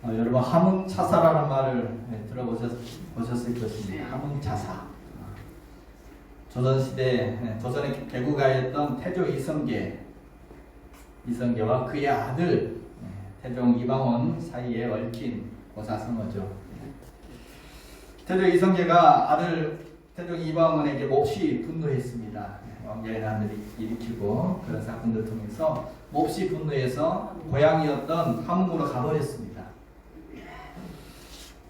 여러분 함흥차사라는 말을 들어보셨을 것입니다. 함흥차사. 조선시대 조선의 개국하였던 태조 이성계와 그의 아들 태종 이방원 사이에 얽힌 고사성어죠. 태조 이성계가 아들 태종 이방원에게 몹시 분노했습니다. 왕자의 난을 일으키고 그런 사건들을 통해서 몹시 분노해서 고향이었던 함흥으로 가버렸습니다.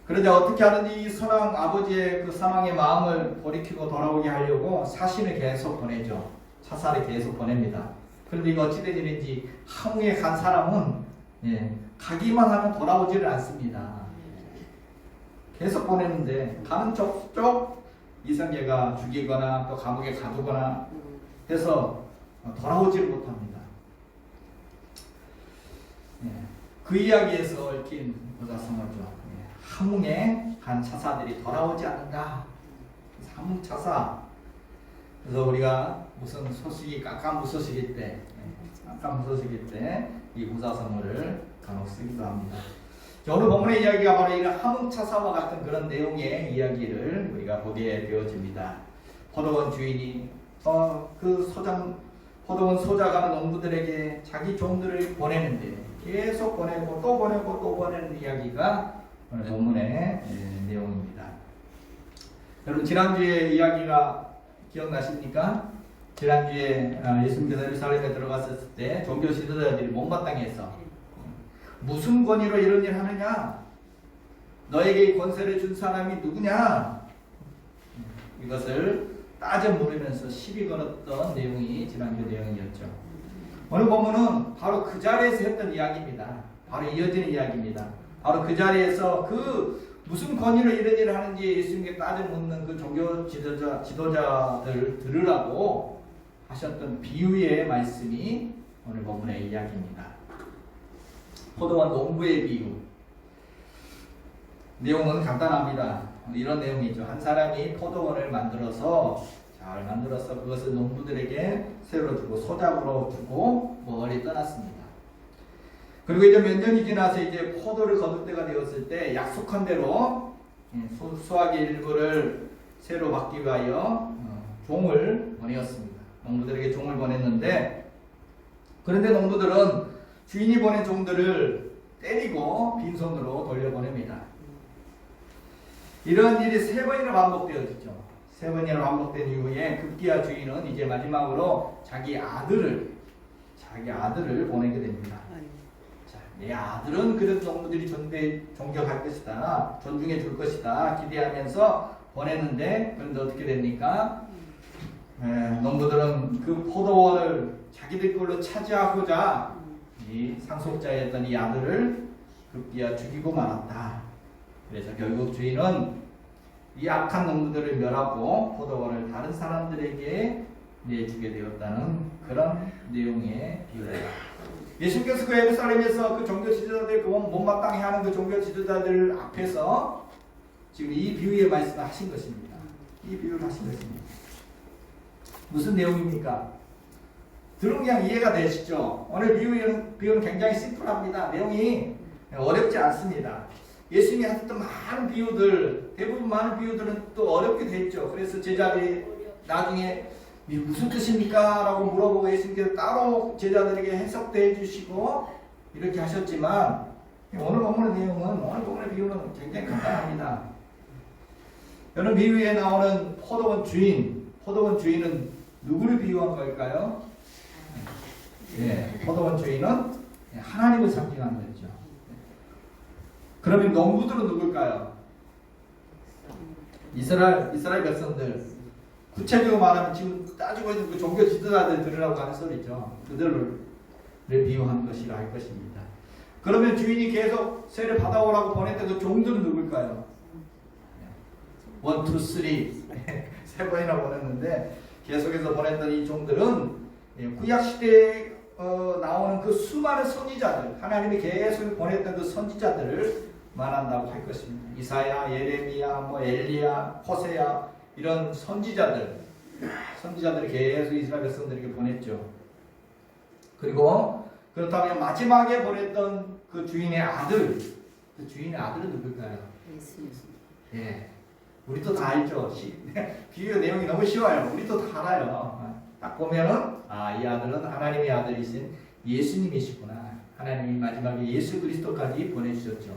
그러자 어떻게 하든지 이 선왕 아버지의 그 사망의 마음을 돌이키고 돌아오게 하려고 사신을 계속 보내죠. 차사를 계속 보냅니다. 그런데 이거 어찌 되는지 함흥에 간 사람은 가기만 하면 돌아오지를 않습니다. 계속 보내는데 가는 쪽 이성계가 죽이거나 또 감옥에 가두거나 해서 돌아오지를 못합니다. 그 이야기에서 얽힌 고사성어죠. 함흥에 간 차사들이 돌아오지 않는다. 함흥차사. 그래서 우리가 무슨 소식이 깜깜무소식일 때 이 고사성어를 간혹 쓰기도 합니다. 오늘 본문의 이야기가 바로 이런 함흥차사와 같은 그런 내용의 이야기를 우리가 보게 되어집니다. 포도원 주인이 포도원 소작하는 농부들에게 자기 종들을 보내는데 계속 보내고 또 보내고 또 보내는 이야기가 오늘 본문의 내용입니다. 여러분 지난주에 이야기가 기억나십니까? 지난주에 예수님께서 예루살렘에 들어갔을 때 종교 지도자들이 못마땅해서 무슨 권위로 이런 일 하느냐? 너에게 이 권세를 준 사람이 누구냐? 이것을 따져 물으면서 시비 걸었던 내용이 지난주 내용이었죠. 오늘 본문은 바로 그 자리에서 했던 이야기입니다. 바로 이어지는 이야기입니다. 바로 그 자리에서 그 무슨 권위로 이런 일을 하는지 예수님께 따져 묻는 그 종교 지도자들 들으라고 하셨던 비유의 말씀이 오늘 본문의 이야기입니다. 포도원 농부의 비유. 내용은 간단합니다. 이런 내용이죠. 한 사람이 포도원을 잘 만들어서 그것을 농부들에게 새로 주고 소작으로 주고 멀리 떠났습니다. 그리고 이제 몇 년이 지나서 이제 포도를 거둘 때가 되었을 때 약속한 대로 수확의 일부를 새로 받기 위하여 종을 보내었습니다. 농부들에게 종을 보냈는데 그런데 농부들은 주인이 보낸 종들을 때리고 빈손으로 돌려보냅니다. 이런 일이 3번이나 반복되어졌죠. 3번이나 반복된 이후에 급기야 주인은 이제 마지막으로 자기 아들을 보내게 됩니다. 자, 내 아들은 그래도 농부들이 존경할 것이다, 존중해 줄 것이다 기대하면서 보냈는데 그런데 어떻게 됩니까? 농부들은 그 포도원을 자기들 걸로 차지하고자 이 상속자였던 이 아들을 급기야 죽이고 말았다. 그래서 결국 주인은 이 악한 농부들을 멸하고 포도원을 다른 사람들에게 내주게 되었다는 그런 내용의 비유입니다. 예수께서 그 예루살렘에서 그 종교 지도자들, 그 못마땅해 하는 그 종교 지도자들 앞에서 지금 이 비유의 말씀을 하신 것입니다. 이 비유를 하신 것입니다. 무슨 내용입니까? 들으면 그냥 이해가 되시죠? 오늘 비유는 굉장히 심플합니다. 내용이 어렵지 않습니다. 예수님이 하셨던 많은 비유들, 대부분 많은 비유들은 또 어렵게 됐죠. 그래서 제자들이 나중에 무슨 뜻입니까? 라고 물어보고 예수님께서 따로 제자들에게 해석도 해주시고 이렇게 하셨지만 오늘 본문의 비유는 굉장히 간단합니다. 여러분 비유에 나오는 포도원 주인은 누구를 비유한 걸까요? 포도원 주인은 하나님을 상징하는 거죠. 그러면 농부들은 누굴까요? 이스라엘 백성들. 구체적으로 말하면 지금 따지고 있는 그 종교 지도자들 들으라고 하는 소리죠. 그들을 비유한 것이라 할 것입니다. 그러면 주인이 계속 세를 받아오라고 보냈던 그 종들은 누굴까요? 1, 2, 3 번이나 보냈는데 계속해서 보냈던 이 종들은 구약시대에 나오는 그 수많은 선지자들, 하나님이 계속 보냈던 그 선지자들을 말한다고 할 것입니다. 이사야, 예레미야, 엘리야, 호세야 이런 선지자들을 계속 이스라엘 백성들에게 보냈죠. 그리고 그렇다면 마지막에 보냈던 그 주인의 아들, 그 주인의 아들은 누굴까요? 예수. 예, 우리도 다 알죠. 비유 내용이 너무 쉬워요. 우리도 다 알아요. 딱 보면은 이 아들은 하나님의 아들이신 예수님이시구나. 하나님이 마지막에 예수 그리스도까지 보내주셨죠.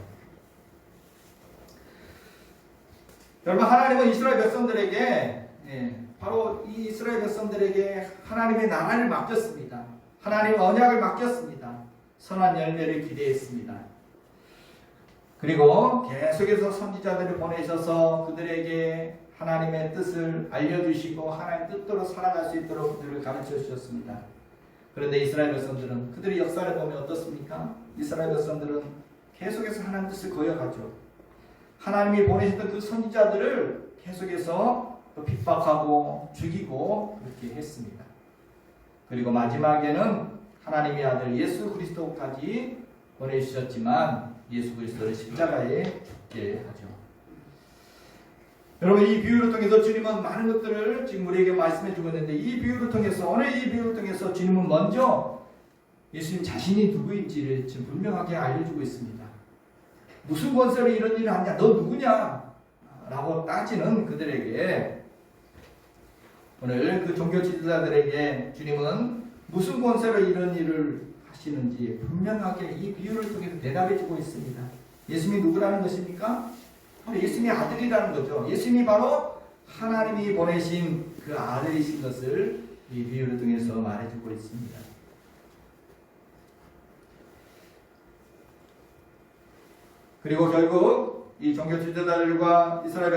여러분, 하나님은 이스라엘 백성들에게 바로 이 이스라엘 백성들에게 하나님의 나라를 맡겼습니다. 하나님의 언약을 맡겼습니다. 선한 열매를 기대했습니다. 그리고 계속해서 선지자들을 보내셔서 그들에게 하나님의 뜻을 알려주시고 하나님의 뜻대로 살아갈 수 있도록 그들을 가르쳐 주셨습니다. 그런데 이스라엘 백성들은 그들의 역사를 보면 어떻습니까? 이스라엘 백성들은 계속해서 하나님의 뜻을 거역하죠. 하나님이 보내셨던 그 선지자들을 계속해서 핍박하고 죽이고 그렇게 했습니다. 그리고 마지막에는 하나님의 아들 예수 그리스도까지 보내주셨지만 예수 그리스도를 십자가에 죽게 하죠. 여러분, 이 비유를 통해서 주님은 많은 것들을 지금 우리에게 말씀해 주고 있는데, 이 비유를 통해서, 오늘 이 비유를 통해서 주님은 먼저 예수님 자신이 누구인지를 지금 분명하게 알려주고 있습니다. 무슨 권세로 이런 일을 하냐? 너 누구냐? 라고 따지는 그들에게, 오늘 그 종교 지도자들에게 주님은 무슨 권세로 이런 일을 하시는지 분명하게 이 비유를 통해서 대답해 주고 있습니다. 예수님이 누구라는 것입니까? 바로 예수님의 아들이라는 거죠. 예수님이 바로 하나님이 보내신 그 아들이신 것을 이 비유를 통해서 말해주고 있습니다. 그리고 결국 이 종교 지도자들과 이스라엘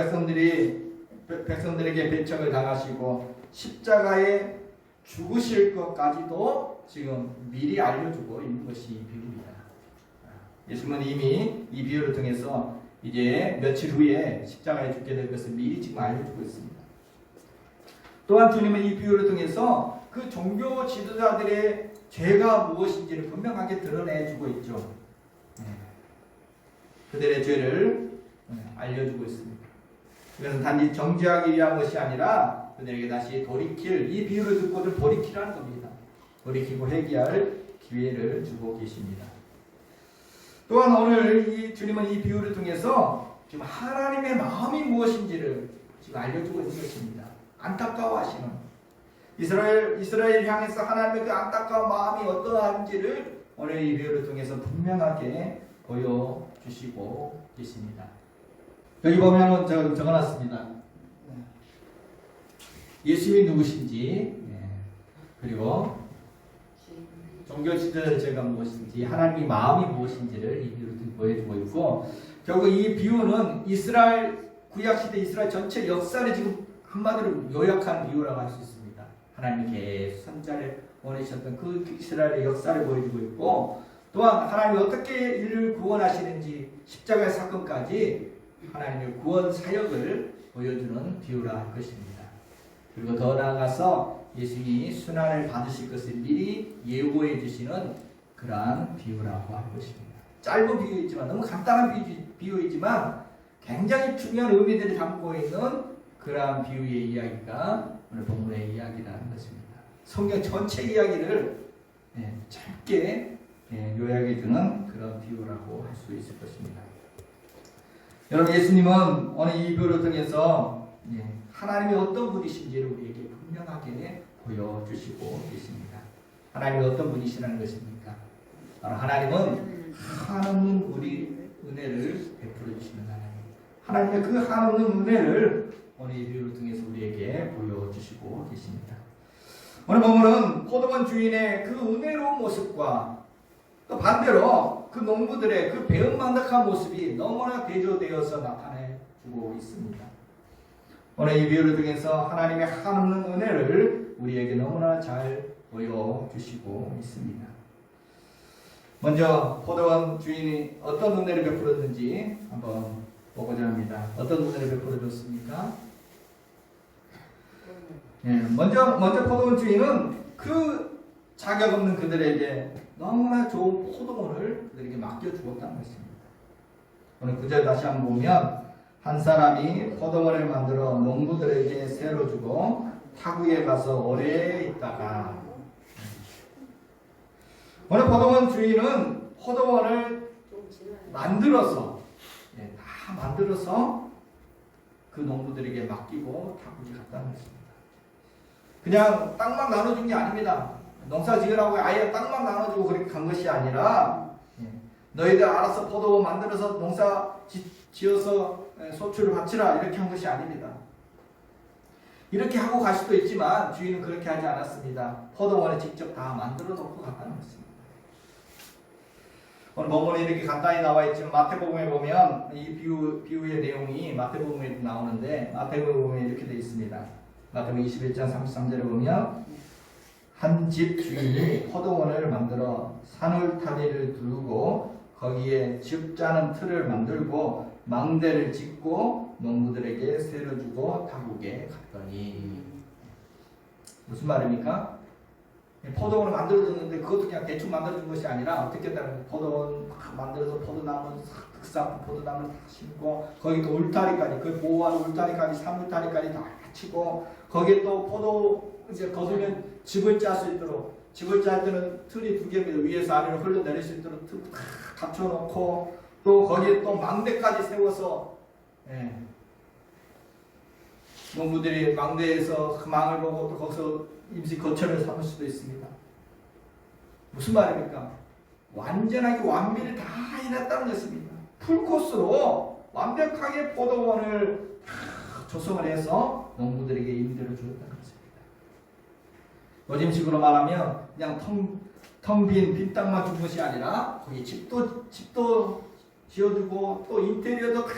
백성들에게 배척을 당하시고 십자가에 죽으실 것까지도 지금 미리 알려주고 있는 것이 이 비유입니다. 예수님은 이미 이 비유를 통해서 이제 며칠 후에 십자가에 죽게 될 것을 미리 지금 알려주고 있습니다. 또한 주님은 이 비유를 통해서 그 종교 지도자들의 죄가 무엇인지를 분명하게 드러내주고 있죠. 그들의 죄를 알려주고 있습니다. 이것은 단지 정죄하기 위한 것이 아니라 그들에게 다시 돌이킬, 이 비유를 듣고도 돌이키라는 겁니다. 돌이키고 회개할 기회를 주고 계십니다. 또한 오늘 이 주님은 이 비유를 통해서 지금 하나님의 마음이 무엇인지를 지금 알려주고 있는 것입니다. 안타까워하시는 이스라엘 향해서 하나님의 그 안타까운 마음이 어떠한지를 오늘 이 비유를 통해서 분명하게 보여주시고 계십니다. 여기 보면은 적어놨습니다. 예수님이 누구신지, 그리고 종교 지도자의 죄가 무엇인지, 하나님의 마음이 무엇인지를 이 비유를 보여주고 있고, 결국 이 비유는 이스라엘 구약시대 이스라엘 전체 역사를 지금 한마디로 요약한 비유라고 할 수 있습니다. 하나님께 선자를 보내셨던 그 이스라엘의 역사를 보여주고 있고, 또한 하나님이 어떻게 인류를 구원하시는지 십자가의 사건까지 하나님의 구원 사역을 보여주는 비유라 할 것입니다. 그리고 더 나아가서 예수님이 순환을 받으실 것을 미리 예고해 주시는 그러한 비유라고 할 것입니다. 짧은 비유이지만, 너무 간단한 비유이지만 굉장히 중요한 의미들을 담고 있는 그러한 비유의 이야기가 오늘 본문의 이야기라는 것입니다. 성경 전체 이야기를 짧게 요약해주는 그런 비유라고 할 수 있을 것입니다. 여러분, 예수님은 오늘 이 비유를 통해서 하나님이 어떤 분이신지를 우리에게 분명하게 보여주시고 계십니다. 하나님이 어떤 분이시라는 것입니까? 바로 하나님은 한없는 우리 은혜를 베풀어 주시는 하나님. 하나님의 그 한없는 은혜를 오늘 이 비유를 통해서 우리에게 보여주시고 계십니다. 오늘 보면은 포도원 주인의 그 은혜로운 모습과 또 반대로 그 농부들의 그 배은망덕한 모습이 너무나 대조되어서 나타내주고 있습니다. 오늘 이 비유를 통해서 하나님의 한없는 은혜를 우리에게 너무나 잘 보여주시고 있습니다. 먼저 포도원 주인이 어떤 은혜를 베풀었는지 한번 보고자 합니다. 어떤 은혜를 베풀어 줬습니까? 먼저 포도원 주인은 그 자격 없는 그들에게 너무나 좋은 포도원을 그들에게 맡겨주었다는 것입니다. 오늘 9절 다시 한번 보면, 한 사람이 포도원을 만들어 농부들에게 새로 주고 타국에 가서 오래 있다가, 오늘 포도원 주인은 포도원을 만들어서 다 만들어서 그 농부들에게 맡기고 다국에 갔다는 것입니다. 그냥 땅만 나눠준 게 아닙니다. 농사 지으라고 아예 땅만 나눠주고 그렇게 간 것이 아니라 너희들 알아서 포도 만들어서 농사 지어서 소출을 바치라 이렇게 한 것이 아닙니다. 이렇게 하고 갈 수도 있지만 주인은 그렇게 하지 않았습니다. 포도원에 직접 다 만들어 놓고 갔다는 것입니다. 오늘 본문에 이렇게 간단히 나와 있지만 마태복음에 보면 이 비유의 내용이 마태복음에 나오는데 마태복음에 이렇게 되어 있습니다. 마태복음 21장 33절에 보면 한 집 주인이 포도원을 만들어 산울타리를 두르고 거기에 즙 짜는 틀을 만들고 망대를 짓고 농부들에게 세를 주고 타국에 갔더니 무슨 말입니까? 포도원을 만들어줬는데 그것도 그냥 대충 만들어준 것이 아니라 어떻게 했다면 포도원 만들어서 포도나무 특산 포도나무를 다 심고 거기 또 울타리까지 그 보호하는 울타리까지 산울타리까지 다 치고 거기에 또 포도 이제 거두면 즙을 짤 수 있도록 즙을 짤 때는 틀이 2개입니다. 위에서 아래로 흘러내릴 수 있도록 틀 다 갖춰놓고 또 거기에 또 망대까지 세워서 농부들이 망대에서 그 망을 보고 또 거기서 임시 거처를 삼을 수도 있습니다. 무슨 말입니까? 완전하게 완비를 다 해놨다는 것입니다. 풀코스로 완벽하게 포도원을 다 조성을 해서 농부들에게 임대를 주었다는 것입니다. 요즘식으로 말하면 그냥 텅 빈 땅만 준 것이 아니라 거기 집도 지어주고 또 인테리어도 다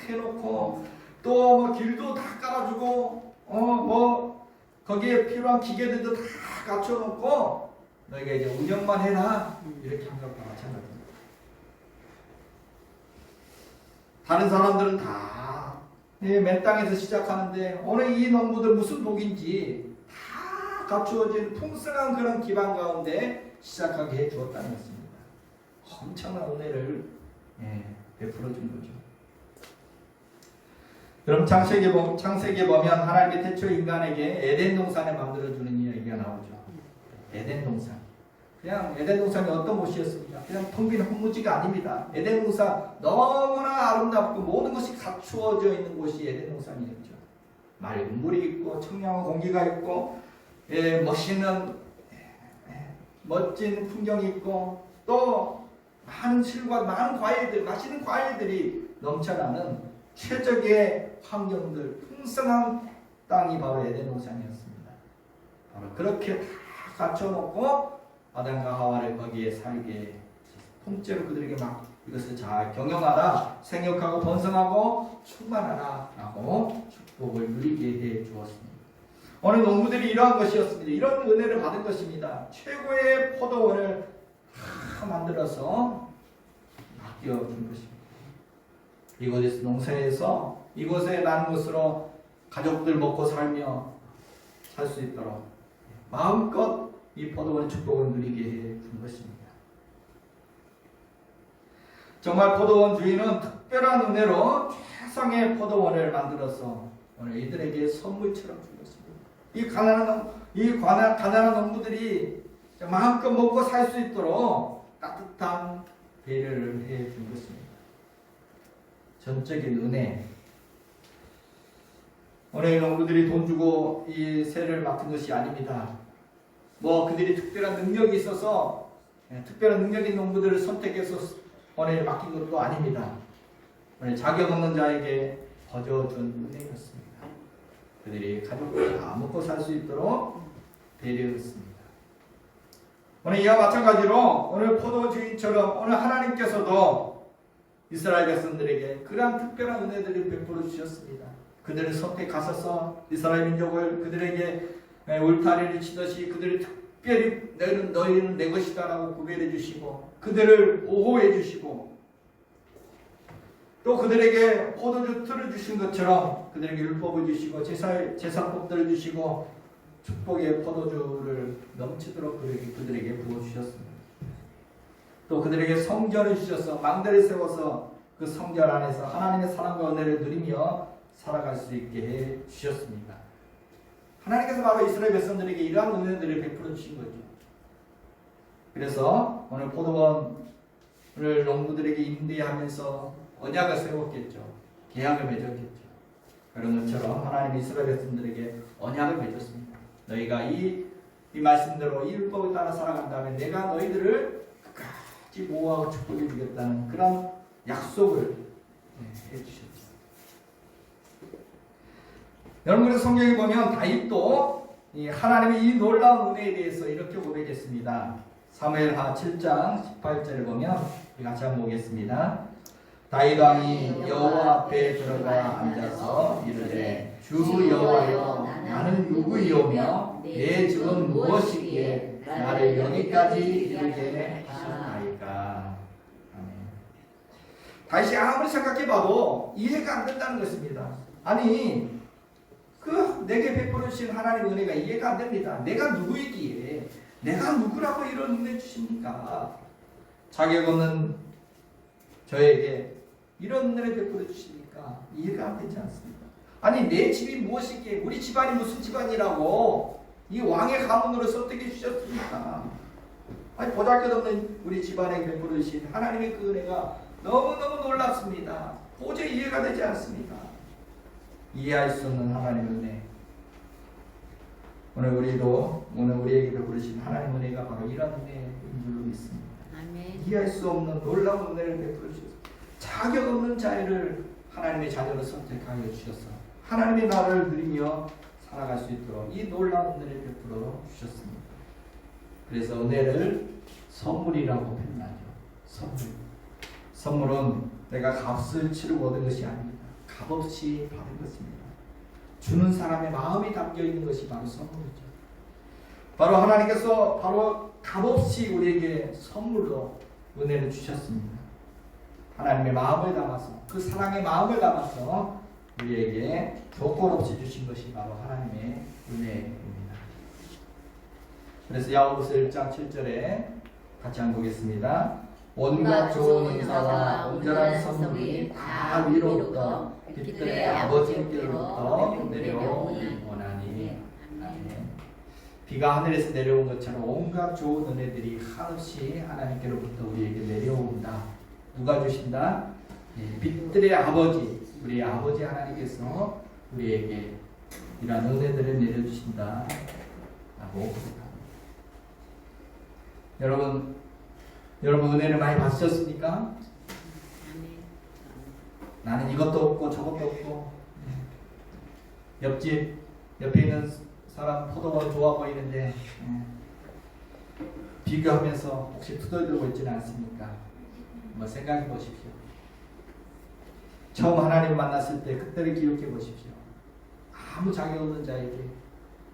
해놓고 또 뭐 길도 다 깔아주고 뭐 거기에 필요한 기계들도 다 갖춰놓고 너희가 이제 운영만 해라 이렇게 한 것과 마찬가지입니다. 다른 사람들은 다 맨 땅에서 시작하는데 오늘 이 농부들 무슨 복인지 다 갖추어진 풍성한 그런 기반 가운데 시작하게 해주었다는 것입니다. 엄청난 은혜를 베풀어 준 거죠. 그럼 창세기에 보면 하나님의 태초 인간에게 에덴 동산을 만들어주는 이야기가 나오죠. 에덴 동산. 그냥 에덴 동산이 어떤 곳이었습니까? 그냥 텅 빈 헛무지가 아닙니다. 에덴 동산 너무나 아름답고 모든 것이 갖추어져 있는 곳이 에덴 동산이었죠. 맑은 물이 있고 청량한 공기가 있고 멋진 풍경이 있고 또 많은 실과 많은 과일들, 맛있는 과일들이 넘쳐나는 최적의 환경들, 풍성한 땅이 바로 에덴 동산이었습니다. 바로 그렇게 다 갖춰놓고 아담과 하와를 거기에 살게 통째로 그들에게 막 이것을 잘 경영하라, 생육하고 번성하고 충만하라 라고 축복을 누리게 해 주었습니다. 오늘 농부들이 이러한 것이었습니다. 이런 은혜를 받은 것입니다. 최고의 포도원을 다 만들어서 맡겨준 것입니다. 이곳에서 농사해서 이곳에 나는 것으로 가족들 먹고 살며 살 수 있도록 마음껏 이 포도원의 축복을 누리게 해준 것입니다. 정말 포도원 주인은 특별한 은혜로 최상의 포도원을 만들어서 오늘 이들에게 선물처럼 준 것입니다. 이 가난한 농부들이 마음껏 먹고 살 수 있도록 따뜻한 배려를 해준 것입니다. 전적인 은혜. 오늘 농부들이 돈 주고 이 세를 맡은 것이 아닙니다. 뭐 그들이 특별한 능력이 있어서 특별한 능력인 농부들을 선택해서 오늘 맡긴 것도 아닙니다. 오늘 자격 없는 자에게 거저준 은혜였습니다. 그들이 가족들 다 먹고 살 수 있도록 배려했습니다. 오늘 이와 마찬가지로 오늘 포도 주인처럼 오늘 하나님께서도 이스라엘 백성들에게 그러한 특별한 은혜들을 베풀어 주셨습니다. 그들을 선택하셔서 이스라엘 민족을 그들에게 울타리를 치듯이 그들을 특별히 너희는 내 것이다 라고 구별해 주시고 그들을 보호해 주시고 또 그들에게 포도주 틀을 주신 것처럼 그들에게 율법을 주시고 제사법들을 주시고 축복의 포도주를 넘치도록 그들에게 부어주셨습니다. 또 그들에게 성전을 주셔서 망대를 세워서 그 성전 안에서 하나님의 사랑과 은혜를 누리며 살아갈 수 있게 해 주셨습니다. 하나님께서 바로 이스라엘 백성들에게 이러한 은혜들을 베풀어 주신 거죠. 그래서 오늘 포도원을 농부들에게 임대하면서 언약을 세웠겠죠. 계약을 맺었겠죠. 그런 것처럼 하나님이 이스라엘 백성들에게 언약을 맺었습니다. 너희가 이 말씀대로 이 율법을 따라 살아간다면 내가 너희들을 끝까지 보호하고 축복해 주겠다는 그런 약속을 해주셨죠. 여러분, 그래서 성경에 보면 다윗도 하나님의 이 놀라운 은혜에 대해서 이렇게 고백했습니다. 사무엘하 7장 18절을 보면 같이 한번 보겠습니다. 다윗 왕이 여호와 앞에 들어가 앉아서 이르되 주 여호와여 나는 누구이오며 내 증은 무엇이기에 나를 여기까지 이르게 하셨나이까. 아멘. 다윗이 아무리 생각해봐도 이해가 안 된다는 것입니다. 아니 내게 베풀어 주신 하나님의 은혜가 이해가 안 됩니다. 내가 누구이기에 내가 누구라고 이런 은혜 주십니까? 자격 없는 저에게 이런 은혜를 베풀어 주십니까? 이해가 안 되지 않습니다. 아니 내 집이 무엇이기에 우리 집안이 무슨 집안이라고 이 왕의 가문으로 선택해 주셨습니까? 아니 보잘것없는 우리 집안에 베풀어 주신 하나님의 그 은혜가 너무너무 놀랍습니다. 도저히 이해가 되지 않습니다. 이해할 수 없는 하나님의 은혜. 오늘 우리에게 베푸신 하나님의 은혜가 바로 이런 은혜인 줄로 믿습니다. 아멘. 이해할 수 없는 놀라운 은혜를 베풀어 주셔서 자격 없는 자를 하나님의 자녀로 선택하여 주셔서 하나님의 나라를 누리며 살아갈 수 있도록 이 놀라운 은혜를 베풀어 주셨습니다. 그래서 은혜를 선물이라고 표현하죠. 선물은 내가 값을 치르고 얻은 것이 아닙니다. 값없이 받은 것입니다. 주는 사람의 마음이 담겨 있는 것이 바로 선물이죠. 바로 하나님께서 바로 값없이 우리에게 선물로 은혜를 주셨습니다. 하나님의 마음을 담아서 그 사랑의 마음을 담아서 우리에게 조건 없이 주신 것이 바로 하나님의 은혜입니다. 그래서 야고보서 1장 7절에 같이 한번 보겠습니다. 온갖 좋은 은사와 온전한 선물이 다 위로부터 빛들의 아버지께로부터 내려오니 원하니. 아멘. 비가 하늘에서 내려온 것처럼 온갖 좋은 은혜들이 한없이 하나님께로부터 우리에게 내려온다. 누가 주신다? 빛들의 아버지, 우리 아버지 하나님께서 우리에게 이러한 은혜들을 내려주신다 라고 고백합니다. 여러분 은혜를 많이 받으셨습니까? 나는 이것도 없고 저것도 없고, 옆에 있는 사람 포도가 좋아 보이는데 비교하면서 혹시 투덜들고 있지는 않습니까? 한번 생각해 보십시오. 처음 하나님을 만났을 때 그때를 기억해 보십시오. 아무 자격 없는 자에게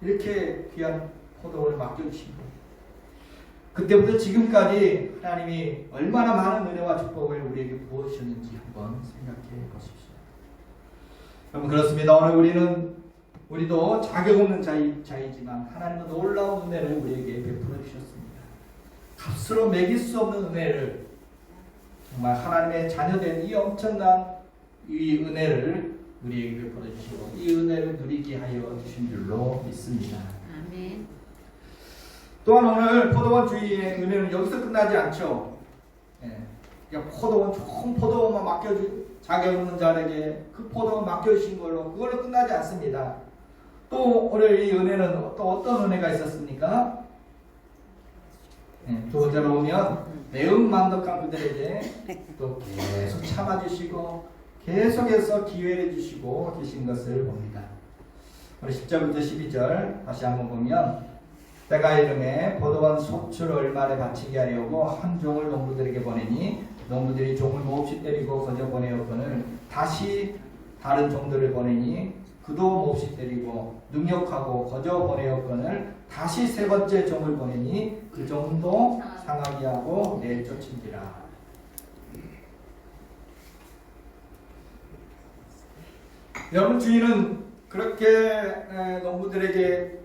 이렇게 귀한 포도를 맡겨주신 것. 그때부터 지금까지 하나님이 얼마나 많은 은혜와 축복을 우리에게 부어주셨는지 한번 생각해 보십시오. 여러분 그렇습니다. 오늘 우리도 자격 없는 자이지만 하나님은 놀라운 은혜를 우리에게 베풀어 주셨습니다. 값으로 매길 수 없는 은혜를, 정말 하나님의 자녀된 이 엄청난 이 은혜를 우리에게 베풀어 주시고 이 은혜를 누리게 하여 주신 줄로 믿습니다. 아멘. 또한 오늘 포도원 주의의 은혜는 여기서 끝나지 않죠. 포도원 좋은 포도원만 자격 없는 자에게 그 포도원 맡겨주신 그걸로 끝나지 않습니다. 또 오늘 이 은혜는 또 어떤 은혜가 있었습니까? 두 번째로 보면 매운 만덕한 그들에게 또 계속 참아주시고 계속해서 기회를 주시고 계신 것을 봅니다. 우리 10절부터 12절 다시 한번 보면 때가 이름에 포도원 속출 얼마를 바치게 하려고 한 종을 농부들에게 보내니 농부들이 종을 몹시 때리고 거저 보내었거늘 다시 다른 종들을 보내니 그도 몹시 때리고 능욕하고 거저 보내었거늘 다시 세 번째 종을 보내니 그 종도 상하게 하고 내쫓은지라. 여러분 주인은 그렇게 농부들에게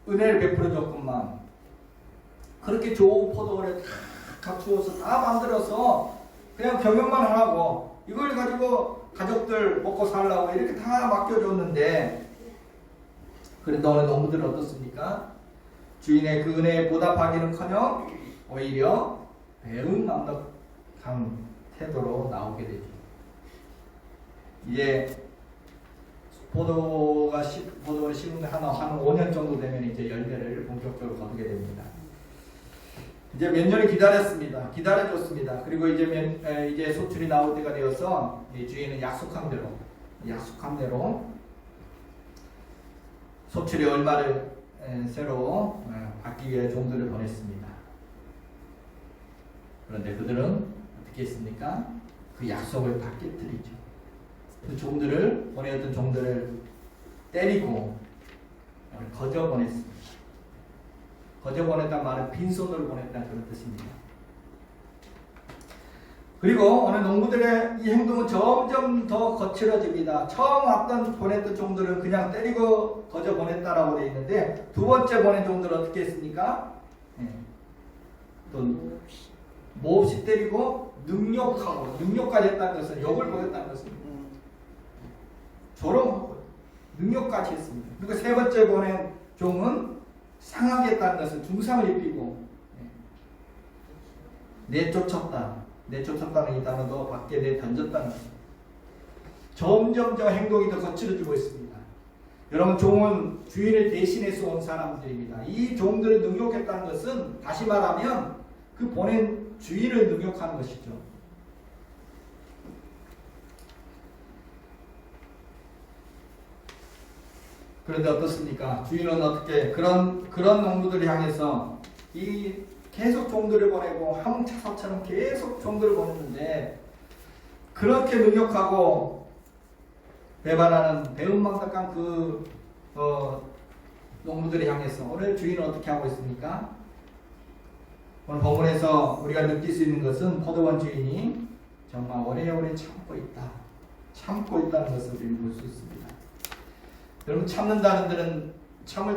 은혜를 베풀어 줬건만 그렇게 좋은 포도원을 다 갖추어서 다 만들어서 그냥 경영만 하라고 이걸 가지고 가족들 먹고 살라고 이렇게 다 맡겨줬는데, 그런데 오늘 농부들은 어떻습니까? 주인의 그 은혜에 보답하기는커녕 오히려 배은망덕한 태도로 나오게 되죠. 이제 포도를 심은 한 5년 정도 되면 이제 열매를 본격적으로 거두게 됩니다. 이제 몇 년을 기다렸습니다. 기다려줬습니다. 그리고 이제 소출이 나올 때가 되어서 주인은 약속한 대로 소출의 얼마를 새로 받기 위해 종들을 보냈습니다. 그런데 그들은 어떻게 했습니까? 그 약속을 다 깨뜨리죠. 그 종들을 보내었던 종들을 때리고 거저 보냈습니다. 거저 보냈단 말은 빈손으로 보냈다는 그런 뜻입니다. 그리고 오늘 농부들의 이 행동은 점점 더 거칠어집니다. 처음 보냈던 종들은 그냥 때리고 거저 보냈다라고 되어 있는데 두 번째 보낸 종들은 어떻게 했습니까? 또 몹시 때리고 능욕까지 했다는 것은 욕을 보였다는 것입니다. 조롱하고 능욕까지 했습니다. 그리고 세 번째 보낸 종은 상하게 했다는 것은 중상을 입히고 내쫓았다는 이 단어도 밖에 내던졌다는 것입니다. 점점 행동이 더 거칠어지고 있습니다. 여러분, 종은 주인을 대신해서 온 사람들입니다. 이 종들을 능욕했다는 것은 다시 말하면 그 보낸 주인을 능욕하는 것이죠. 그런데 어떻습니까? 주인은 어떻게 그런 농부들을 향해서 이 계속 종들을 보내고 함차사처럼 계속 종들을 보냈는데 그렇게 능욕하고 배반하는 배은망덕한 그 농부들을 향해서 오늘 주인은 어떻게 하고 있습니까? 오늘 본문에서 우리가 느낄 수 있는 것은 포도원 주인이 정말 오래오래 참고 있다는 것을 우리는 볼 수 있습니다. 여러분, 참을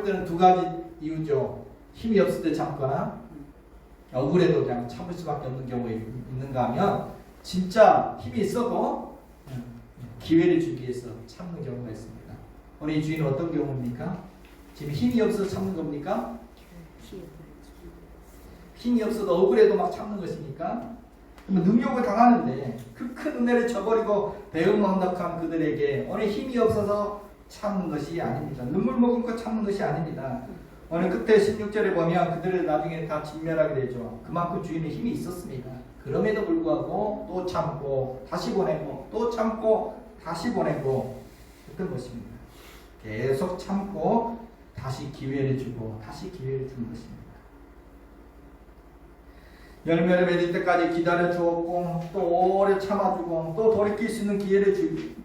때는 두 가지 이유죠. 힘이 없을 때 참거나 억울해도 그냥 참을 수밖에 없는 경우가 있는가 하면 진짜 힘이 있어도 기회를 주기 위해서 참는 경우가 있습니다. 오늘 이 주인은 어떤 경우입니까? 지금 힘이 없어서 참는 겁니까? 힘이 없어도 억울해도 막 참는 것입니까? 그러면 능욕을 당하는데 그 큰 은혜를 저버리고 배은망덕한 그들에게 오늘 힘이 없어서 참는 것이 아닙니다. 눈물 머금고 참는 것이 아닙니다. 오늘 끝에 16절에 보면 그들을 나중에 다 진멸하게 되죠. 그만큼 주인의 힘이 있었습니다. 그럼에도 불구하고 또 참고 다시 보내고 또 참고 다시 보내고 했던 것입니다. 계속 참고 다시 기회를 주고 다시 기회를 주는 것입니다. 열매를 맺을 때까지 기다려 주었고 또 오래 참아주고 또 돌이킬 수 있는 기회를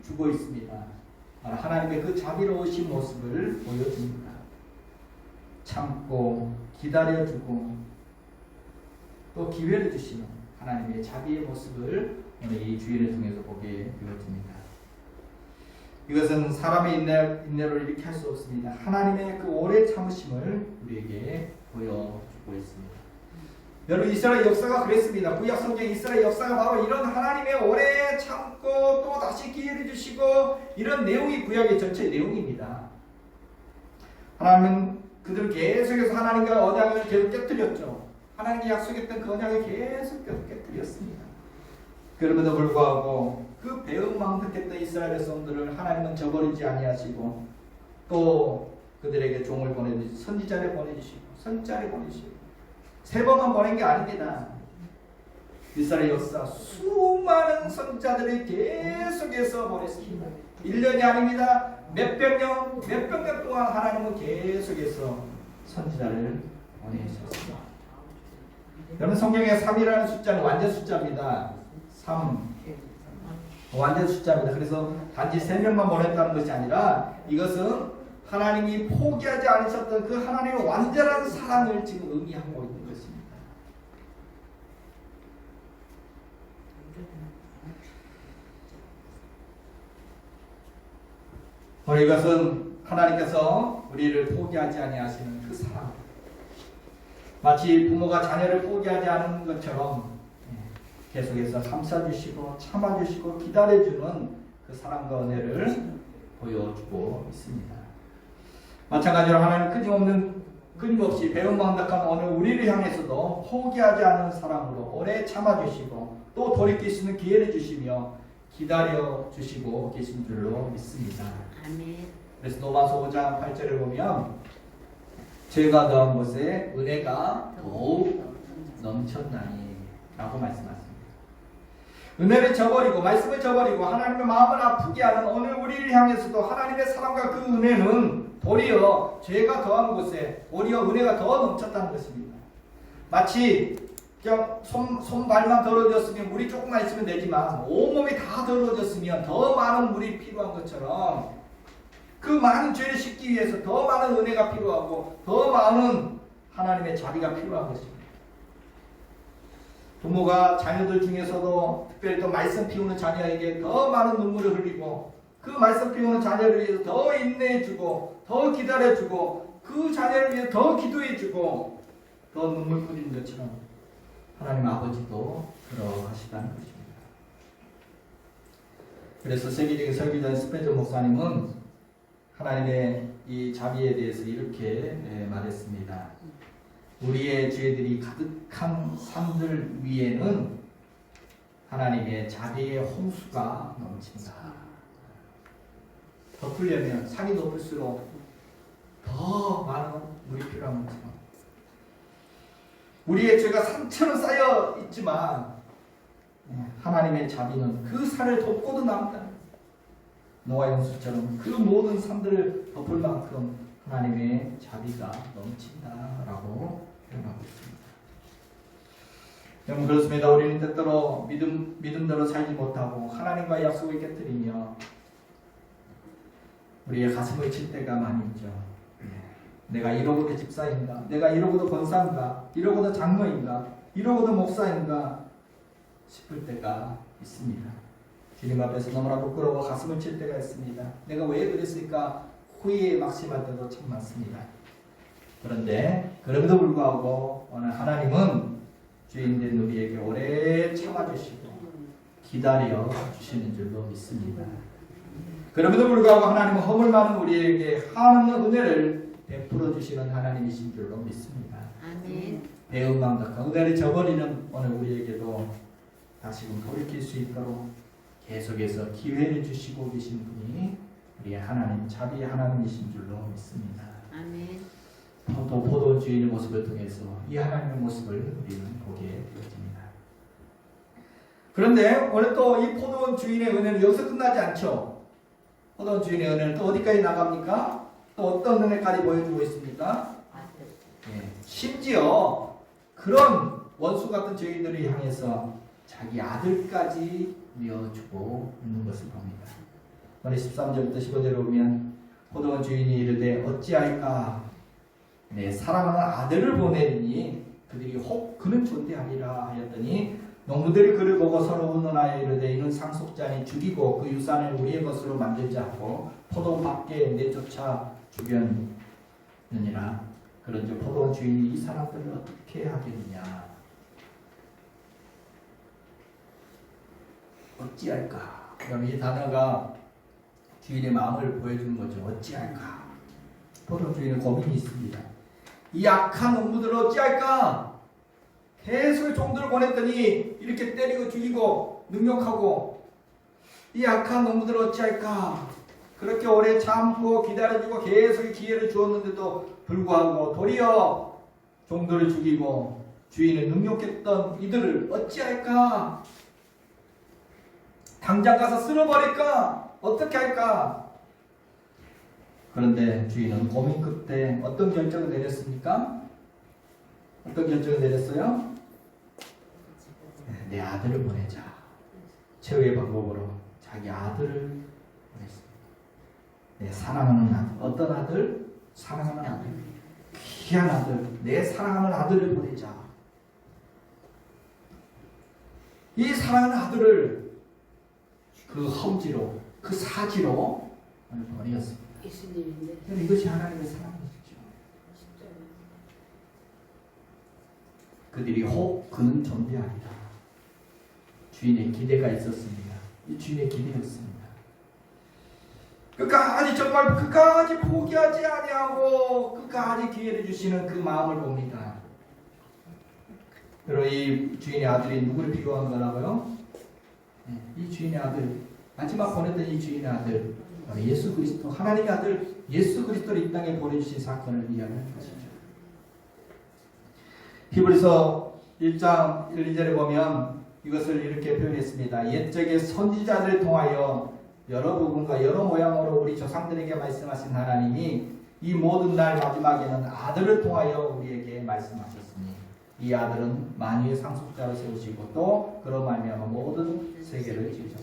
주고 있습니다. 하나님의 그 자비로우신 모습을 보여줍니다. 참고 기다려주고 또 기회를 주시는 하나님의 자비의 모습을 오늘 이 주일을 통해서 보게 되어집니다. 이것은 사람의 인내로 이렇게 할 수 없습니다. 하나님의 그 오래 참으심을 우리에게 보여주고 있습니다. 여러분, 이스라엘 역사가 그랬습니다. 구약 성경 이스라엘 역사가 바로 이런 하나님의 오래 참고 또 다시 기회를 주시고 이런 내용이 구약의 전체 내용입니다. 하나님은 그들 계속해서 하나님과 언약을 계속 깨뜨렸죠. 하나님이 약속했던 그 언약을 계속 깨뜨렸습니다. 그럼에도 불구하고 그 배은망덕했던 이스라엘 백성들을 하나님은 저버리지 아니하시고 또 그들에게 종을 보내주시고 선지자를 보내주시고 선자를 보내주시고 세 번만 보낸 게 아닙니다. 이스라엘 역사 수많은 선지자들을 계속해서 보냈습니다. 1년이 아닙니다. 몇백 년 동안 하나님은 계속해서 선지자를 보내셨습니다. 여러분, 성경에 3이라는 숫자는 완전 숫자입니다. 3 완전 숫자입니다. 그래서 단지 3명만 보냈다는 것이 아니라 이것은 하나님이 포기하지 않으셨던 그 하나님의 완전한 사랑을 지금 의미하고 있는 것입니다. 오늘 이것은 하나님께서 우리를 포기하지 아니하시는 그 사랑, 마치 부모가 자녀를 포기하지 않은 것처럼 계속해서 감싸주시고 참아주시고 기다려주는 그 사랑과 은혜를 보여주고 있습니다. 마찬가지로 하나님 끊임없이 배은망덕한 오늘 우리를 향해서도 포기하지 않은 사랑으로 오래 참아주시고 또 돌이킬 수 있는 기회를 주시며 기다려 주시고 계신 줄로 믿습니다. 아멘. 그래서 로마서 5장 8절을 보면 죄가 더한 곳에 은혜가 더욱 넘쳤나니 라고 말씀하십니다. 은혜를 저버리고 말씀을 저버리고 하나님의 마음을 아프게 하는 오늘 우리를 향해서도 하나님의 사랑과 그 은혜는 도리어 죄가 더한 곳에 오히려 은혜가 더 넘쳤다는 것입니다. 마치 그냥 손발만 더러워졌으면 물이 조금만 있으면 되지만 온몸이 다 더러워졌으면 더 많은 물이 필요한 것처럼 그 많은 죄를 씻기 위해서 더 많은 은혜가 필요하고 더 많은 하나님의 자비가 필요한 것입니다. 부모가 자녀들 중에서도 특별히 또 말씀 피우는 자녀에게 더 많은 눈물을 흘리고 그 말씀 피우는 자녀를 위해서 더 인내해주고 더 기다려주고 그 자녀를 위해 더 기도해주고 더 눈물 뿌리는 것처럼 하나님 아버지도 그러하시다는 것입니다. 그래서 세계적인 설교자 스펜저 목사님은 하나님의 이 자비에 대해서 이렇게 말했습니다. 우리의 죄들이 가득한 산들 위에는 하나님의 자비의 홍수가 넘친다. 덮으려면 산이 높을수록 더 많은 물이 필요한 것처럼 우리의 죄가 산처럼 쌓여 있지만 하나님의 자비는 그 산을 덮고도 남다. 노아의 홍수처럼 그 모든 산들을 덮을 만큼 하나님의 자비가 넘친다라고 표현하고 있습니다. 여러분 그렇습니다. 우리는 때때로 믿음대로 살지 못하고 하나님과의 약속을 깨뜨리며 우리의 가슴을 칠 때가 많이 있죠. 내가 이러고도 집사인가? 내가 이러고도 권사인가? 이러고도 장로인가? 이러고도 목사인가? 싶을 때가 있습니다. 주님 앞에서 너무나 부끄러워 가슴을 칠 때가 있습니다. 내가 왜 그랬을까? 후회에 막심할 때도 참 많습니다. 그런데 그럼에도 불구하고 오늘 하나님은 주인된 우리에게 오래 참아주시고 기다려 주시는 줄로 믿습니다. 그럼에도 불구하고 하나님은 허물 많은 우리에게 한없는 은혜를 베풀어 주시는 하나님이신 줄로 믿습니다. 아멘. 배은망덕한 은혜를 저버리는 오늘 우리에게도 다시금 돌이킬 수 있도록 계속해서 기회를 주시고 계신 분이 우리의 하나님, 자비의 하나님이신 줄로 믿습니다. 아멘. 또 포도 주인의 모습을 통해서 이 하나님의 모습을 우리는 보게 되어집니다. 그런데 오늘 또 이 포도원 주인의 은혜는 여기서 끝나지 않죠. 포도원 주인의 은혜는 또 어디까지 나갑니까? 또 어떤 은혜까지 보여주고 있습니까? 심지어 그런 원수 같은 죄인들을 향해서 자기 아들까지 내어주고 있는 것을 봅니다. 오늘 13절부터 15절에 보면 포도원 주인이 이르되 어찌할까 내 사랑하는 아들을 보내리니 그들이 혹 그는 존대하리라 하였더니 농부들이 그를 보고 서로 운운하여 이르되 이는 상속자니 죽이고 그 유산을 우리의 것으로 만들자 하고 포도 밖에 내쫓아 죽였느니라. 그런즉 포도원 주인이 이 사람들을 어떻게 하겠느냐. 어찌할까. 그럼 이 단어가 주인의 마음을 보여주는 거죠. 어찌할까. 포도원 주인은 고민이 있습니다. 이 악한 농부들을 어찌할까. 계속 종들을 보냈더니 이렇게 때리고 죽이고 능욕하고 이 악한 농부들을 어찌할까. 그렇게 오래 참고 기다려주고 계속 기회를 주었는데도 불구하고 도리어 종들을 죽이고 주인을 능욕했던 이들을 어찌할까. 당장 가서 쓸어버릴까. 어떻게 할까. 그런데 주인은 고민 끝에 어떤 결정을 내렸습니까? 어떤 결정을 내렸어요? 내 아들을 보내자. 최후의 방법으로 자기 아들을 보냈습니다. 내 사랑하는 아들. 어떤 아들? 사랑하는 아들. 귀한 아들. 내 사랑하는 아들을 보내자. 이 사랑하는 아들을 그 험지로, 그 사지로 보내었습니다. 예수님인데. 이것이 하나님의 사랑이죠. 그들이 혹 그는 존대하리라. 주인의 기대가 있었습니다. 이 주인의 기대였습니다. 끝까지 정말 끝까지 포기하지 아니하고 끝까지 기회를 주시는 그 마음을 봅니다. 그리고 이 주인의 아들이 누구를 비교한 거라고요? 이 주인의 아들, 마지막 보냈던 이 주인의 아들, 바로 예수 그리스도, 하나님의 아들 예수 그리스도를 이 땅에 보내주신 사건을 이야기하는 것이죠. 히브리서 1장 1, 2절에 보면 이것을 이렇게 표현했습니다. 옛적의 선지자들을 통하여 여러 부분과 여러 모양으로 우리 조상들에게 말씀하신 하나님이 이 모든 날 마지막에는 아들을 통하여 우리에게 말씀하셨으니 이 아들은 만유의 상속자로 세우시고 또 그로 말미암아 모든 세계를 지으셨다.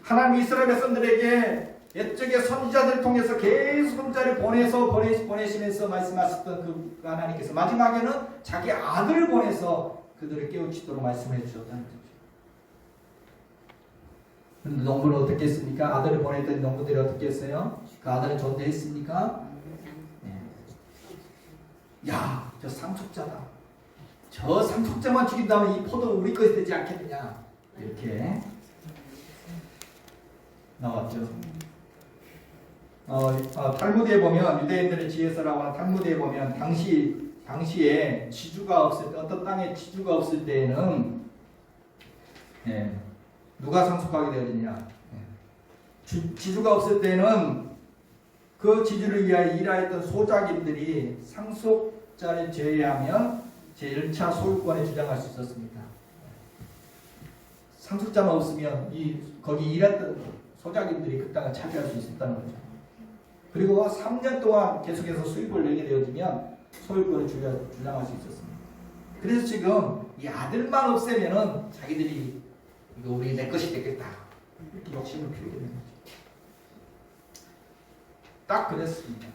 하나님 이스라엘 백성들에게 옛적의 선지자들을 통해서 계속 선지자를 보내시면서 말씀하셨던 그 하나님께서 마지막에는 자기 아들을 보내서 그들을 깨우치도록 말씀해 주셨다는 거죠. 그런데 농부는 어떻게 했습니까? 아들을 보냈더니 농부들이 어떻게 했어요? 그 아들은 존대했습니까? 네. 야, 저 상속자다. 저 상속자만 죽인다면 이 포도는 우리 것이 되지 않겠느냐. 이렇게 나왔죠. 탈무드에 보면 유대인들의 지혜서라고 하는 탈무드에 보면 당시에 지주가 없을 때, 어떤 땅에 지주가 없을 때에는 누가 상속하게 되었느냐. 지주가 없을 때는 그 지주를 위하여 일하였던 소작인들이 상속자를 제외하면 제1차 소유권에 주장할 수 있었습니다. 상속자만 없으면 거기 일했던 소작인들이 그 땅을 차지할 수 있었다는 거죠. 그리고 3년 동안 계속해서 수입을 내게 되어지면 소유권을 주장할 수 있었습니다. 그래서 지금 이 아들만 없애면은 자기들이 이거 우리 내 것이 되겠다 이렇게 욕심을 피우게 되는 거죠. 딱 그랬습니다.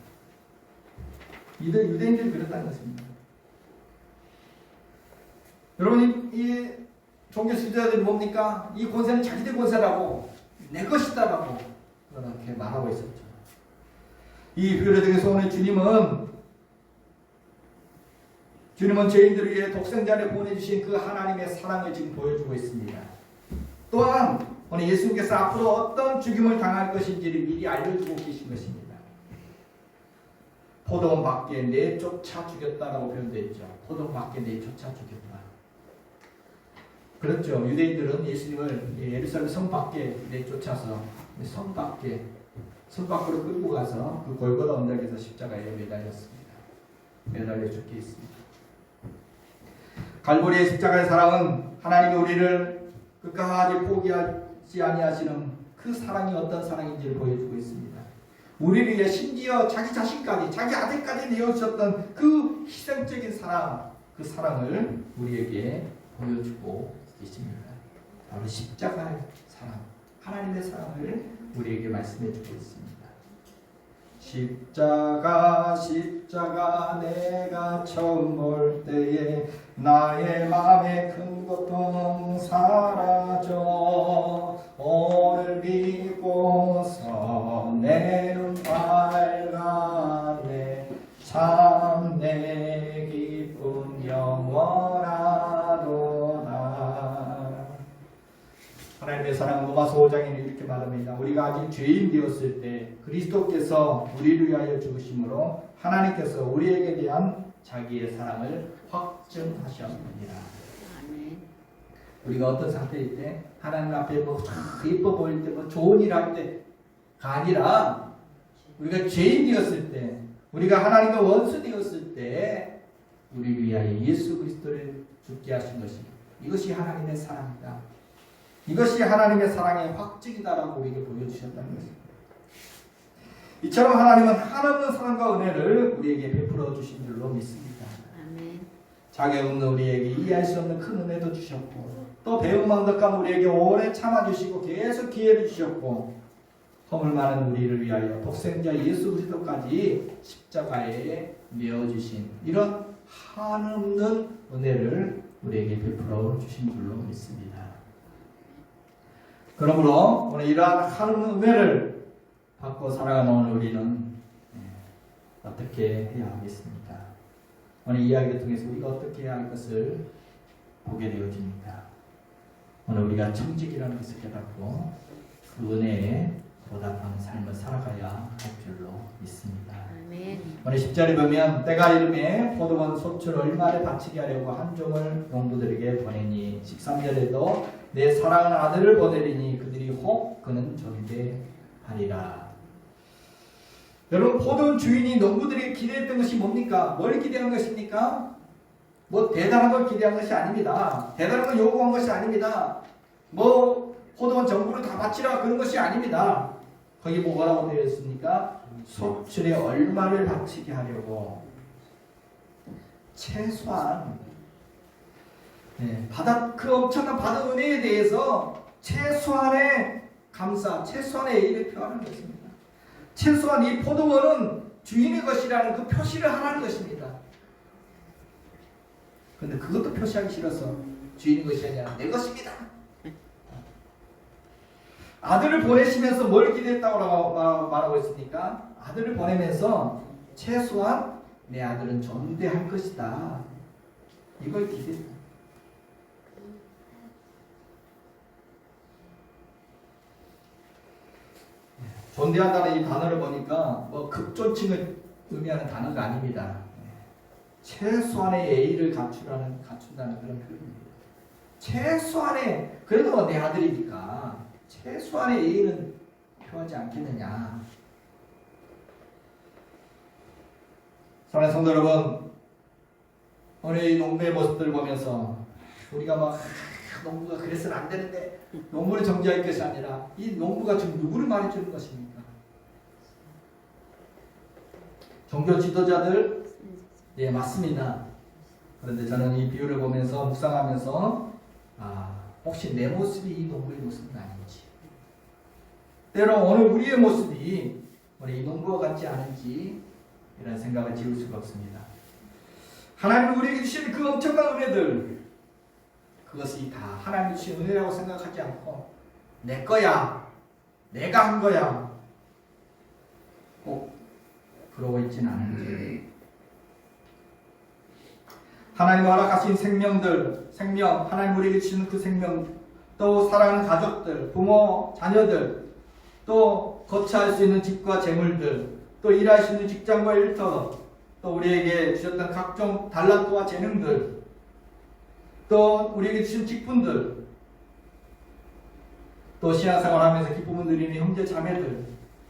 유대인들이 그랬다는 것입니다. 여러분 이 종교 지도자들이 뭡니까? 이 권세는 자기들 권세라고 내 것이다라고 그렇게 말하고 있었죠. 이 히브리서에서 오늘 주님은 죄인들을 위해 독생자를 보내주신 그 하나님의 사랑을 지금 보여주고 있습니다. 또한 오늘 예수님께서 앞으로 어떤 죽임을 당할 것인지를 미리 알려주고 계신 것입니다. 포도원 밖에 내쫓아 죽였다라고 표현되어 있죠. 포도원 밖에 내쫓아 죽였다. 그렇죠. 유대인들은 예수님을 예루살렘 성 밖에 내쫓아서 성 밖으로 끌고 가서 그 골고다 언덕에서 십자가에 매달렸습니다. 매달려 죽게 했습니다. 갈보리의 십자가의 사랑은 하나님이 우리를 끝까지 포기하지 아니하시는 그 사랑이 어떤 사랑인지를 보여주고 있습니다. 우리를 위해 심지어 자기 자신까지, 자기 아들까지 내어주셨던 그 희생적인 사랑, 그 사랑을 우리에게 보여주고 있습니다. 바로 십자가의 사랑, 하나님의 사랑을 우리에게 말씀해 주고 있습니다. 십자가 내가 처음 볼 때에 나의 마음의 큰 고통 사라져 오늘 비고서 내 눈 밝아내 참 내 기쁨 영원하도다. 하나님의 사랑은 로마서 5장에 이렇게 말합니다. 우리가 아직 죄인 되었을 때 그리스도께서 우리를 위하여 죽으심으로 하나님께서 우리에게 대한 자기의 사랑을 확증하셨느니라. 우리가 어떤 상태일 때 하나님 앞에 뭐 예뻐 보일 때 뭐 좋은 일 할 때가 아니라 우리가 죄인 되었을 때, 우리가 하나님과 원수 되었을 때 우리를 위하여 예수 그리스도를 죽게 하신 것입니다. 이것이 하나님의 사랑이다. 이것이 하나님의 사랑의 확증이다라고 우리에게 보여주셨다는 것입니다. 이처럼 하나님은 한없는 사랑과 은혜를 우리에게 베풀어 주신 줄로 믿습니다. 아멘. 자격 없는 우리에게 이해할 수 없는 큰 은혜도 주셨고 또 배은망덕한 우리에게 오래 참아주시고 계속 기회를 주셨고 허물 많은 우리를 위하여 독생자 예수 그리스도까지 십자가에 내어주신 이런 한없는 은혜를 우리에게 베풀어 주신 줄로 믿습니다. 그러므로 오늘 이러한 한없는 은혜를 받고 살아가는 오늘 우리는 어떻게 해야 하겠습니까? 오늘 이야기를 통해서 우리가 어떻게 해야 할 것을 보게 되어집니다. 오늘 우리가 청직이라는 것을 깨닫고 그 은혜에 보답하는 삶을 살아가야 할 줄로 믿습니다. 아멘. 오늘 10절에 보면 때가 이름에 포도원 소출을 얼마를 바치게 하려고 한 종을 농부들에게 보내니 13절에도 내 사랑하는 아들을 보내리니 그들이 혹 그는 존대하리라. 여러분, 포도원 주인이 농부들이 기대했던 것이 뭡니까? 뭘 기대한 것입니까? 뭐 대단한 걸 기대한 것이 아닙니다. 대단한 걸 요구한 것이 아닙니다. 뭐 포도원 정부를 다 바치라 그런 것이 아닙니다. 거기 뭐라고 되어 있습니까? 속출에 얼마를 바치게 하려고 최소한 그 엄청난 받은 은혜에 대해서 최소한의 감사, 최소한의 예의를 표하는 것입니다. 최소한 이 포도원은 주인의 것이라는 그 표시를 하라는 것입니다. 근데 그것도 표시하기 싫어서 주인의 것이 아니라 내 것입니다. 아들을 보내시면서 뭘 기대했다고 말하고 있습니까? 아들을 보내면서 최소한 내 아들은 존대할 것이다. 이걸 기대했다. 존대한다는 이 단어를 보니까 뭐 극존칭을 의미하는 단어가 아닙니다. 최소한의 예의를 갖춘다는 그런 표현입니다. 최소한의, 그래도 내 아들이니까 최소한의 예의는 표하지 않겠느냐. 사랑하는 성도 여러분, 오늘 이 농부의 모습들을 보면서 우리가 막 농부가 그래서는 안 되는데 농부를 정죄할 것이 아니라 이 농부가 지금 누구를 말해주는 것입니까? 종교 지도자들? 예, 맞습니다. 그런데 저는 이 비유를 보면서 묵상하면서 혹시 내 모습이 이 농부의 모습은 아닌지, 때로 오늘 우리의 모습이 우리 이 농부와 같지 않은지 이런 생각을 지울 수가 없습니다. 하나님이 우리에게 주신 그 엄청난 은혜들, 그것이 다 하나님이 주신 은혜라고 생각하지 않고 내 거야, 내가 한 거야, 꼭 그러고 있지는 않은지, 하나님 허락하신 생명들, 하나님 우리에게 주신 그 생명, 또 사랑하는 가족들, 부모, 자녀들, 또 거처할 수 있는 집과 재물들, 또 일할 수 있는 직장과 일터, 또 우리에게 주셨던 각종 달란트와 재능들, 또 우리에게 주신 직분들, 또 신앙생활하면서 기쁨을 누리는 형제 자매들,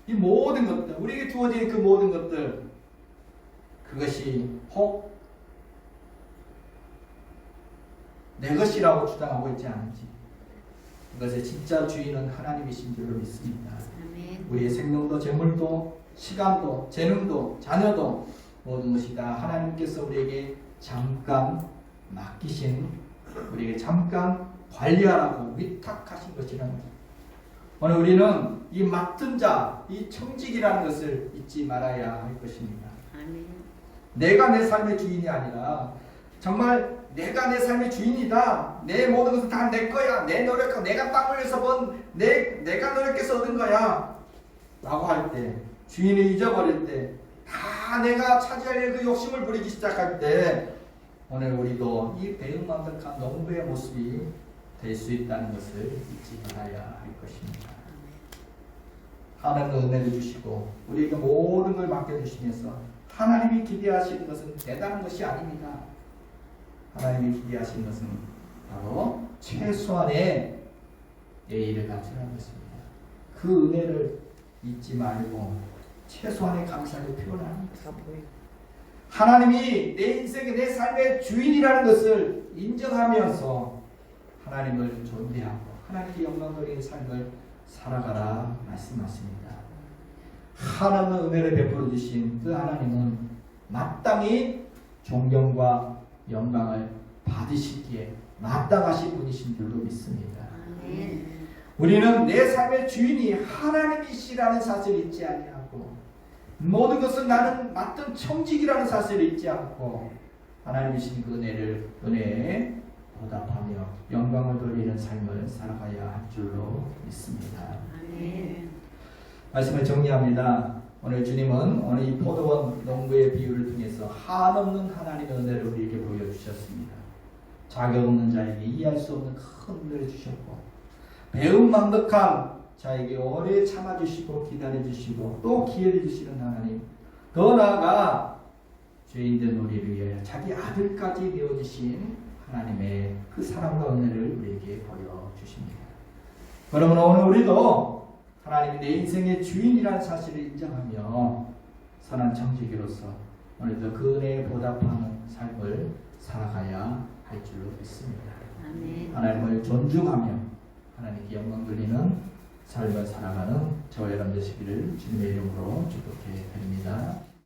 이 모든 것들, 우리에게 주어진 그 모든 것들, 그것이 혹 내 것이라고 주장하고 있지 않은지, 그것의 진짜 주인은 하나님이신 줄로 믿습니다. 아멘. 우리의 생명도 재물도 시간도 재능도 자녀도 모든 것이 다 하나님께서 우리에게 잠깐 맡기신, 우리에게 잠깐 관리하라고 위탁하신 것이라는 것. 오늘 우리는 이 맡은 자, 이 청직이라는 것을 잊지 말아야 할 것입니다. 아멘. 내가 내 삶의 주인이 아니라 정말 내가 내 삶의 주인이다. 내 모든 것은 다 내 거야. 내 노력하고 내가 땀 흘려서 번 내가 노력해서 얻은 거야. 라고 할 때, 주인을 잊어버릴 때, 다 내가 차지할 그 욕심을 부리기 시작할 때, 오늘 우리도 이 배은망덕한 농부의 모습이 될 수 있다는 것을 잊지 말아야 할 것입니다. 하나님은 은혜를 주시고 우리에게 모든 걸 맡겨주시면서 하나님이 기대하시는 것은 대단한 것이 아닙니다. 하나님이 기대하시는 것은 바로 최소한의 예의를 갖추라는 것입니다. 그 은혜를 잊지 말고 최소한의 감사를 표현하는 것입니다. 하나님이 내 인생의 내 삶의 주인이라는 것을 인정하면서 하나님을 존대하고 하나님께 영광 돌리는 삶을 살아가라 말씀하십니다. 하나님은 은혜를 베풀어 주신 그 하나님은 마땅히 존경과 영광을 받으시기에 마땅하신 분이신 줄로 믿습니다. 아멘. 우리는 내 삶의 주인이 하나님이시라는 사실을 잊지 아니하고 모든 것은 나는 맡은 청직이라는 사실을 잊지 않고 하나님이신 그 은혜에 보답하며 영광을 돌리는 삶을 살아가야 할 줄로 믿습니다. 아멘. 말씀을 정리합니다. 오늘 주님은 오늘 이 포도원 농부의 비유를 통해서 한없는 하나님의 은혜를 우리에게 보여주셨습니다. 자격 없는 자에게 이해할 수 없는 큰 은혜를 주셨고 배은망덕한 자에게 오래 참아주시고 기다려주시고 또 기회를 주시는 하나님, 더 나아가 죄인된 우리를 위하여 자기 아들까지 내어주신 하나님의 그 사랑과 은혜를 우리에게 보여주십니다. 그러므로 오늘 우리도 하나님이 내 인생의 주인이라는 사실을 인정하며 선한 청지기로서 오늘도 그 은혜에 보답하는 삶을 살아가야 할 줄로 믿습니다. 아멘. 하나님을 존중하며 하나님께 영광 돌리는 삶을 살아가는 저와 여러분 되시기를 주님의 이름으로 축복해 드립니다.